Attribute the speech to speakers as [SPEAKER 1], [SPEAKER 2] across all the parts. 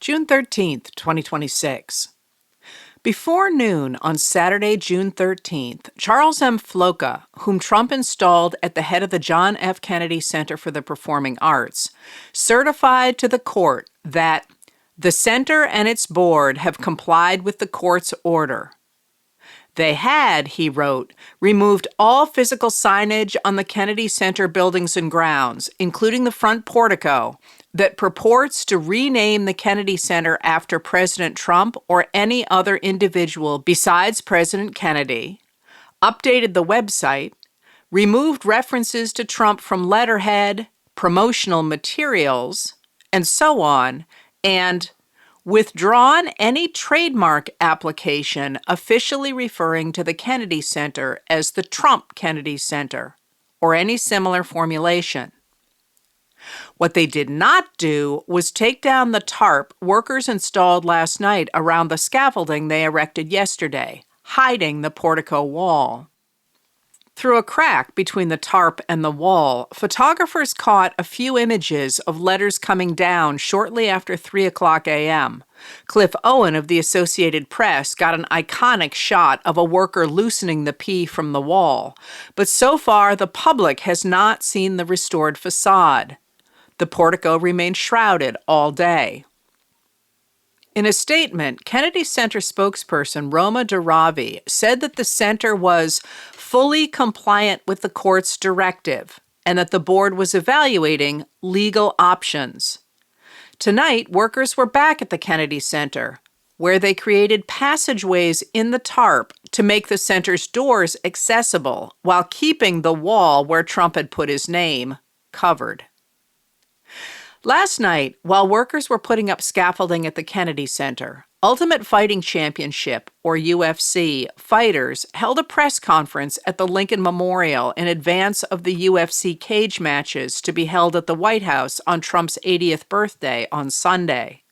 [SPEAKER 1] June 13th, 2026. Before noon on Saturday, June 13th, Charles M. Floca, whom Trump installed at the head of the John F. Kennedy Center for the Performing Arts, certified to the court that the center and its board have complied with the court's order. They had, he wrote, removed all physical signage on the Kennedy Center buildings and grounds, including the front portico, that purports to rename the Kennedy Center after President Trump or any other individual besides President Kennedy, updated the website, removed references to Trump from letterhead, promotional materials, and so on, and withdrawn any trademark application officially referring to the Kennedy Center as the Trump Kennedy Center, or any similar formulation. What they did not do was take down the tarp workers installed last night around the scaffolding they erected yesterday, hiding the portico wall. Through a crack between the tarp and the wall, photographers caught a few images of letters coming down shortly after 3 o'clock a.m. Cliff Owen of the Associated Press got an iconic shot of a worker loosening the P from the wall, but so far the public has not seen the restored facade. The portico remained shrouded all day. In a statement, Kennedy Center spokesperson Roma Daravi said that the center was fully compliant with the court's directive and that the board was evaluating legal options. Tonight, workers were back at the Kennedy Center, where they created passageways in the tarp to make the center's doors accessible while keeping the wall where Trump had put his name covered. Last night, while workers were putting up scaffolding at the Kennedy Center, Ultimate Fighting Championship, or UFC, fighters held a press conference at the Lincoln Memorial in advance of the UFC cage matches to be held at the White House on Trump's 80th birthday on Sunday.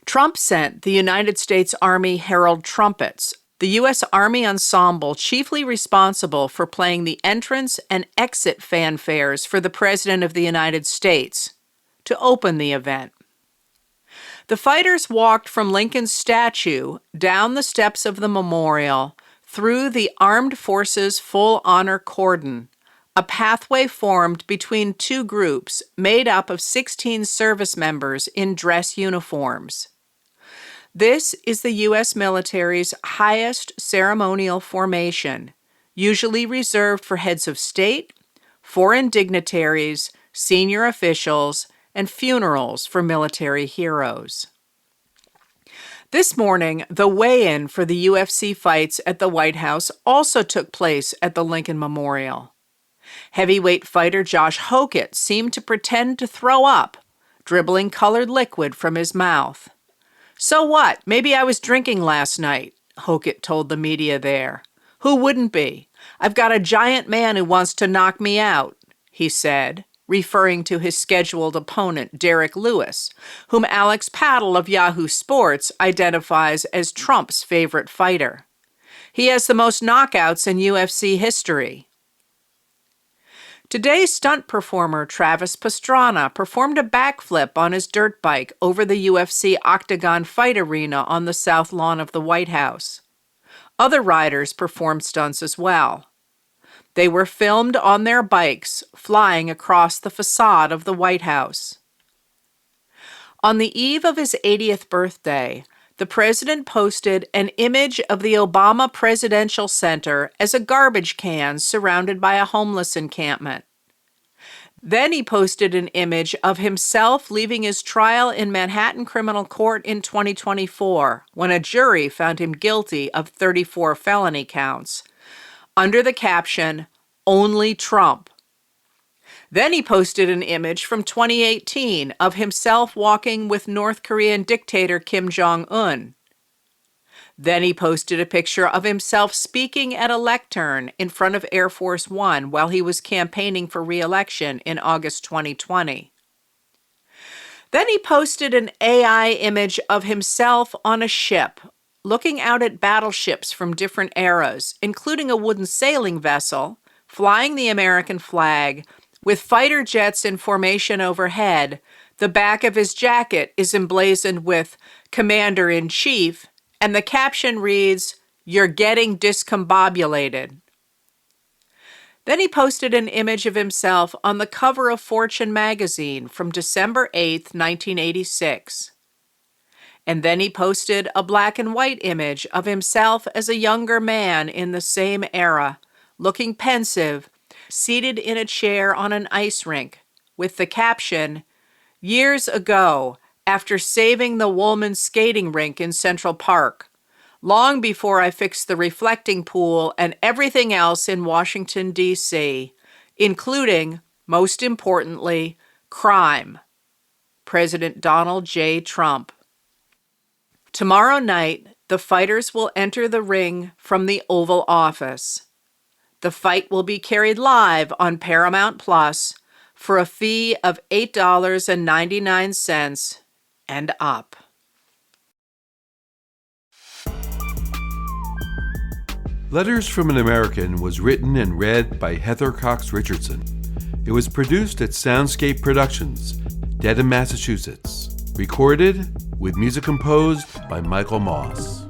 [SPEAKER 1] Trump sent the United States Army Herald Trumpets, the U.S. Army ensemble chiefly responsible for playing the entrance and exit fanfares for the President of the United States, to open the event. The fighters walked from Lincoln's statue down the steps of the memorial through the Armed Forces Full Honor Cordon, a pathway formed between two groups made up of 16 service members in dress uniforms. This is the U.S. military's highest ceremonial formation, usually reserved for heads of state, foreign dignitaries, senior officials, and funerals for military heroes. This morning, the weigh-in for the UFC fights at the White House also took place at the Lincoln Memorial. Heavyweight fighter Josh Hokett seemed to pretend to throw up, dribbling colored liquid from his mouth. "So what? Maybe I was drinking last night," Hokett told the media there. "Who wouldn't be? I've got a giant man who wants to knock me out," he said, referring to his scheduled opponent, Derek Lewis, whom Alex Paddle of Yahoo Sports identifies as Trump's favorite fighter. He has the most knockouts in UFC history. Today's stunt performer Travis Pastrana performed a backflip on his dirt bike over the UFC Octagon Fight Arena on the south lawn of the White House. Other riders performed stunts as well. They were filmed on their bikes, flying across the facade of the White House. On the eve of his 80th birthday, the president posted an image of the Obama Presidential Center as a garbage can surrounded by a homeless encampment. Then he posted an image of himself leaving his trial in Manhattan Criminal Court in 2024, when a jury found him guilty of 34 felony counts, under the caption, "Only Trump." Then he posted an image from 2018 of himself walking with North Korean dictator Kim Jong-un. Then he posted a picture of himself speaking at a lectern in front of Air Force One while he was campaigning for re-election in August 2020. Then he posted an AI image of himself on a ship, looking out at battleships from different eras, including a wooden sailing vessel, flying the American flag, with fighter jets in formation overhead, The back of his jacket is emblazoned with Commander-in-Chief, and the caption reads, "You're getting discombobulated." Then he posted an image of himself on the cover of Fortune magazine from December 8th, 1986. And then he posted a black and white image of himself as a younger man in the same era, looking pensive, seated in a chair on an ice rink, with the caption, "Years ago, after saving the Woolman skating rink in Central Park, long before I fixed the reflecting pool and everything else in Washington, D.C., including, most importantly, crime. President Donald J. Trump." Tomorrow night, the fighters will enter the ring from the Oval Office. The fight will be carried live on Paramount Plus for a fee of $8.99 and up.
[SPEAKER 2] Letters from an American was written and read by Heather Cox Richardson. It was produced at Soundscape Productions, Dedham, Massachusetts. Recorded with music composed by Michael Moss.